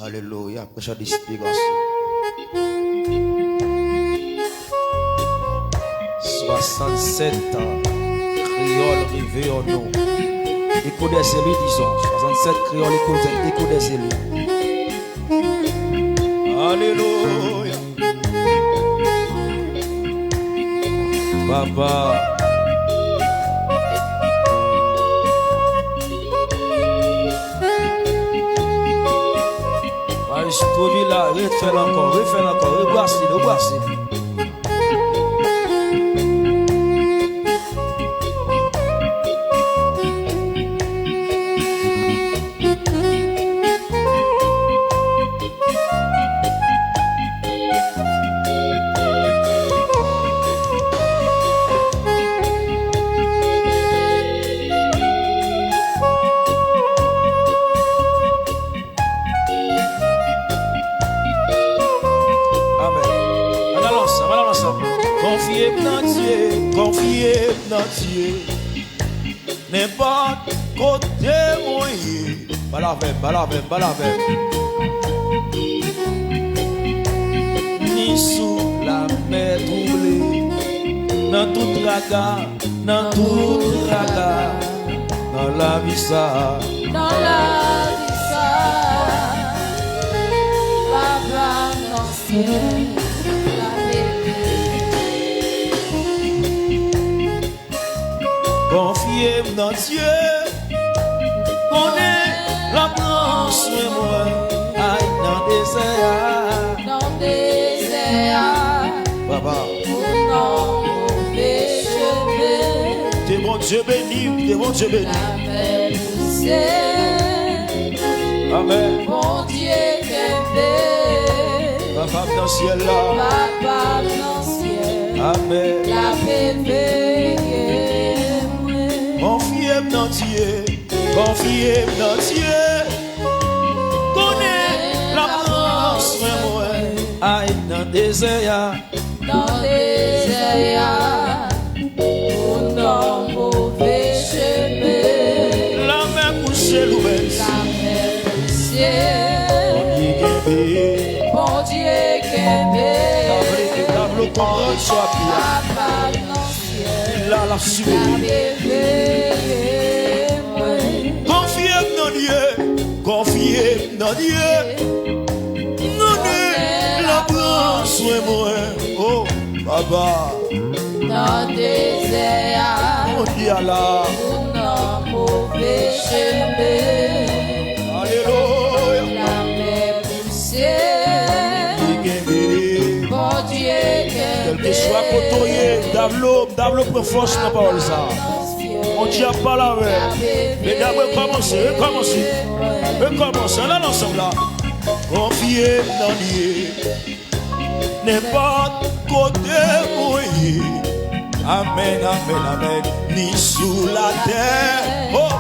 Alléluia. Prêche d'espérance. 67 ans. Créole rêvé au nom. Écho des élus, disons. 67 créole, écho des élus. Alléluia. Papa. Je suis là, refais encore, revoici. Confiez dans Dieu, n'importe côté moyen. Balavem. Ni sous la mer troublée, dans toute raga, dans la vie ça. Papa dans ciel. Confiez dans Dieu, connaît la branche et moi, aïe dans le désert, Papa, Mon mauvais chemin, t'es mon Dieu béni, la poussée, Amen, mon Dieu qu'aimé, Papa dans le ciel là, Papa dans le ciel, Amen, la bébé. Confiez dans Dieu, connaît la branche et moi, aïe dans le désert, Mon mauvais chemin, la mer Pasteur Loubentz, mon Dieu qu'aimé, tableau comprendre soit bien. Papa dans le ciel, Il a la subie. Confiez dans Dieu, donnez la branche et moi, oh Papa, dans le désert, on dit Allah, mon mauvais chemin, Alléluia, la mer poussée, mon Dieu quel que soit côtoyé, tableau pour force dans la parole ça. On dit à pas la mais d'abord recommencer, on a l'ensemble là. Confiez dans Dieu, n'importe côté moyen. Amen, ni sous la terre, oh,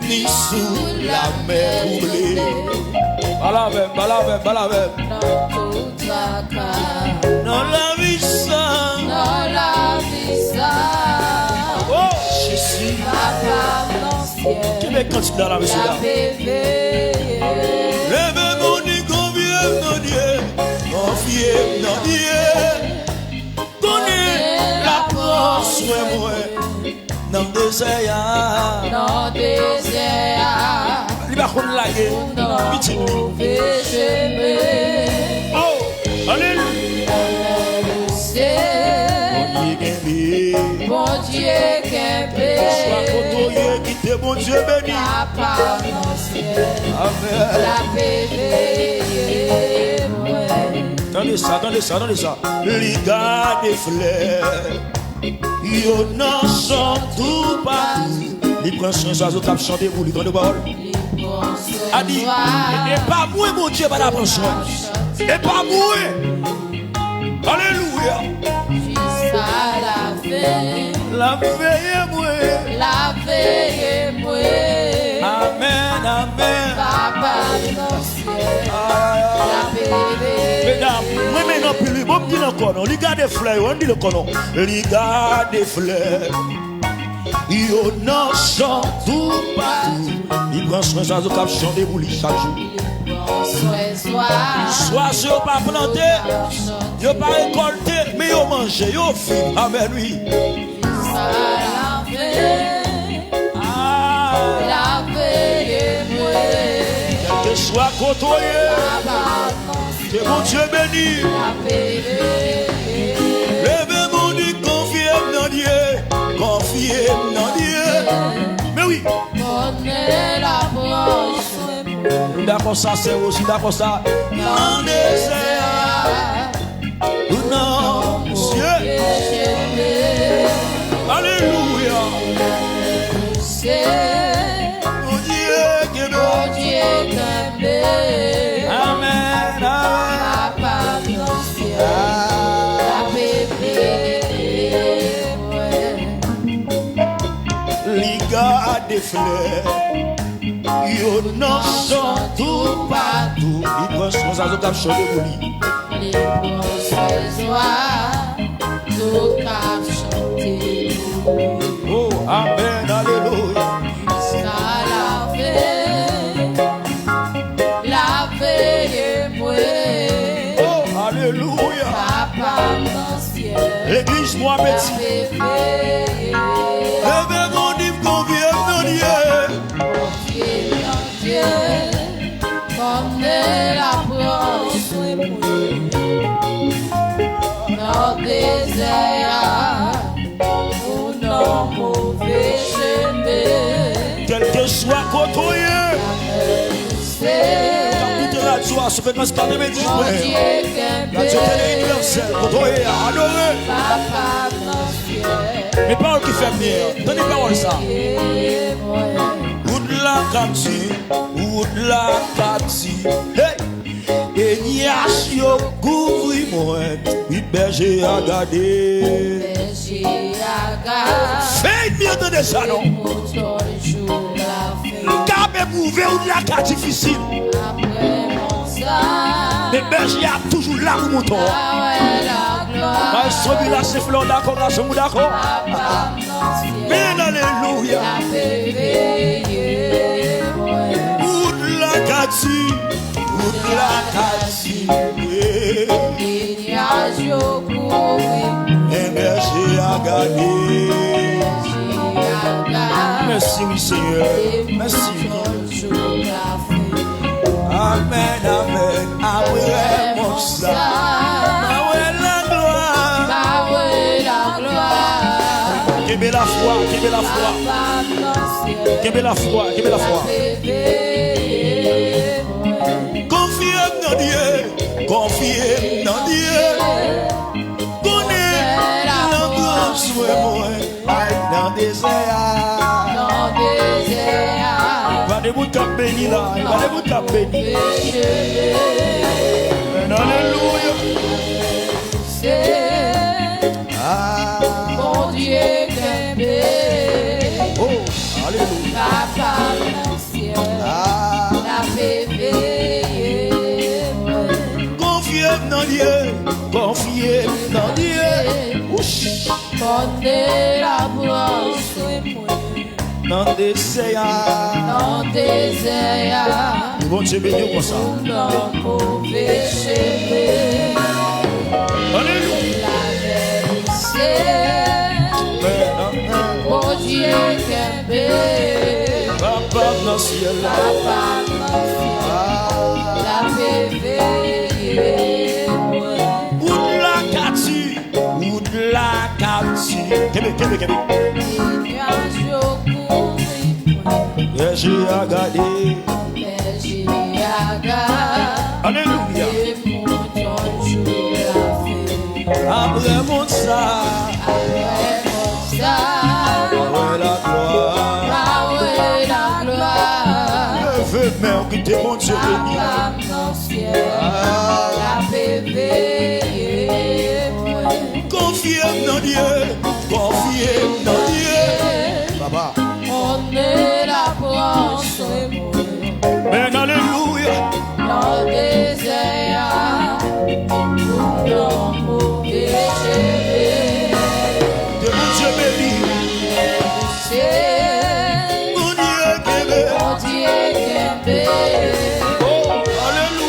ni sous la mer troublée. Balavem. dans toute la carte, Dans la vie ça, oh, Jésus, Papa dans le ciel, qui me continue dans la vie là. Lève mon nez, confiez dans Dieu, connaît la force et moi, dans le désert. Dans le désert, Il va qu'on laguer, petit. mauvais chemin, Oh, alléluia. Mon Dieu qu'aimé, Sois côtoyé, qui t'est mon Dieu béni. Papa dans le ciel, Amen. la bébé, Attendez ça. Liga des fleurs, yo n'en chante tout partout. Il prend son oiseau qui a chanté pour lui dans le bol. A dit, et pas moi mon Dieu, pas la pension. Et pas moi. Alléluia. jusqu'à la fin, La veille moi. Amen. Papa dans le ciel, la bébé, Mesdames, moi maintenant plus, bon dit encore non. Liga des fleurs, on dit le conon. Liga des fleurs. Yo n'en chante tout partout. Il prend son oiseau qui a chanté pour lui chaque jour. Soit si vous pas planté, vous pas récolté, mais vous mangez, vous vivez. Amen, oui. Quel que soit côtoyé, que mon Dieu bénisse. Levez mon Dieu, confiez dans Dieu, confiez dans Dieu. Mais oui. D'accord, ça c'est aussi d'accord ça. Non, non, Dieu. Alléluia. Mon Dieu qui est amen, amen. Liga des fleurs. Yo non sont tout partout. Il prend son azo cap chanter pour lui. Les tout cap chanter. Oh amen, alléluia. La veille moi. Oh alléluia. Papa dans ciel. L'église moi petit. Levez mon livre convié dans Dieu. Comme la brosse dans le désert ou dans le mauvais chemin. Quel que soit côtoyé, écoutez la joie, ce fréquence par des médicaments. La joie est universelle, côtoyé, adoré. Mais paroles qui fait venir, donnez parole ça. La kati, la kati, hey, et niache yo couvri moi, oui berger a gardé. Faites bien entendre ça non. Cap éprouvé ou de la carte difficile. Mais berger a toujours là pour mouton. Ma sobi là c'est fleur d'accord, là c'est d'accord. Mais alléluia. La kasi, émerger à gagner. Merci, oui, Seigneur. Merci. Amen, amen. Amen, mon ça. La gloire. Qu'est-ce la foi, qu'est-ce la foi. Qu'est-ce la foi, qu'est-ce la foi. Confiez dans Dieu. Connais l'angoisse souhait moi. Dans le désert. Va des bouts de béni là. Va des bouts de béni. Alléluia. Mon Dieu qu'aimé. Oh, alléluia. Papa dans le ciel. La bébé. Dans Dieu, confiez dans Dieu. Connais la brosse dans le désert. Dans le désert. Bon Dieu béni comme ça. Dans le mauvais chemin. Alléluia. Mon Dieu qu'aimé. Papa dans le ciel. Papa dans le ciel. La bébé. La kati, kebe. Berger a gardé. Alléluia. Après mon ça. Après la gloire. Je veux même quitter mon Dieu béni. La bébé. Confiez dans Dieu, confiez dans Dieu. Papa. On est la brosse. Mais alléluia. Dans le désert. Dans le mauvais chemin. Que mon Dieu béni. Mon Dieu qu'aimé. Mon Dieu qu'aimé. Oh, alléluia.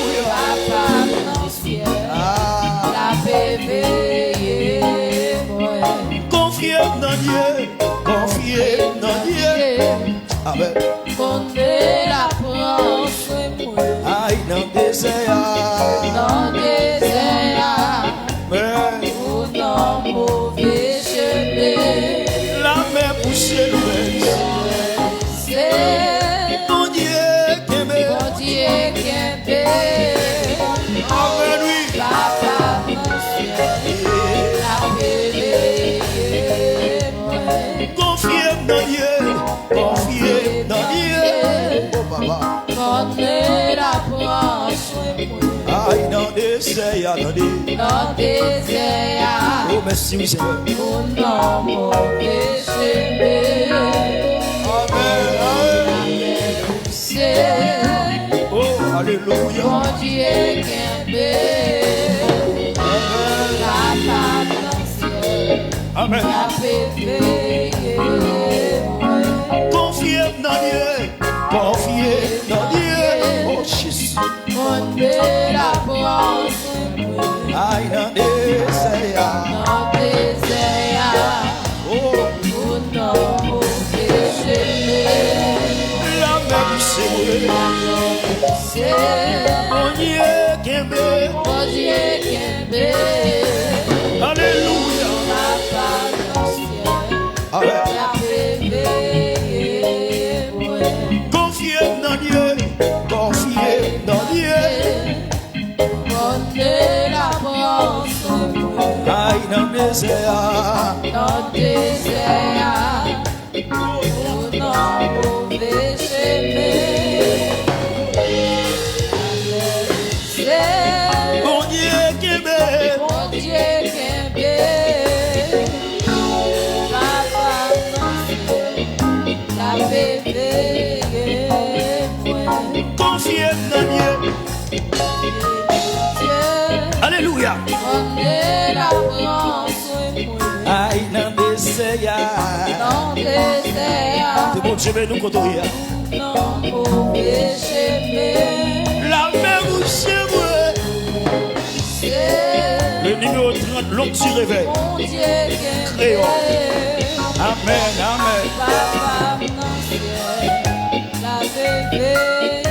désert, attendez. Dans désert. Oh, merci, oui, Seigneur. Mon nom, mon péché. Amen. Oh, alléluia. Mon Dieu, qu'aimé. La patience. Amen. La paix. Confiez dans Dieu. Confiez dans Dieu. Oh, Jésus. Mon Dieu, la force. Aïe, dans désert. Dans désert. Oh, Mon nom, mon péché. la même c'est mon Dieu qui aime. Mon Dieu, qu'aimé. Alléluia. La patience. Amen. La paix. Confiez dans Dieu. Confiez dans Dieu. Mon Dieu, la force. Aïe, dans le désert. Dans désert. Mon nom, mon péché. Mon Dieu qui aime. Mon Dieu, qu'aimé. La patience. La paix. Confiez dans Dieu. Alléluia. On est la France, Aïe, dans le désert. dans le désert, C'est bon Dieu, mais nous côtoyer. non pour péché, La même c'est moi. c'est Le numéro 30, l'homme du réveil. mon Dieu qui Créole. Amen, amen. Papa, non, ciel, la bébé.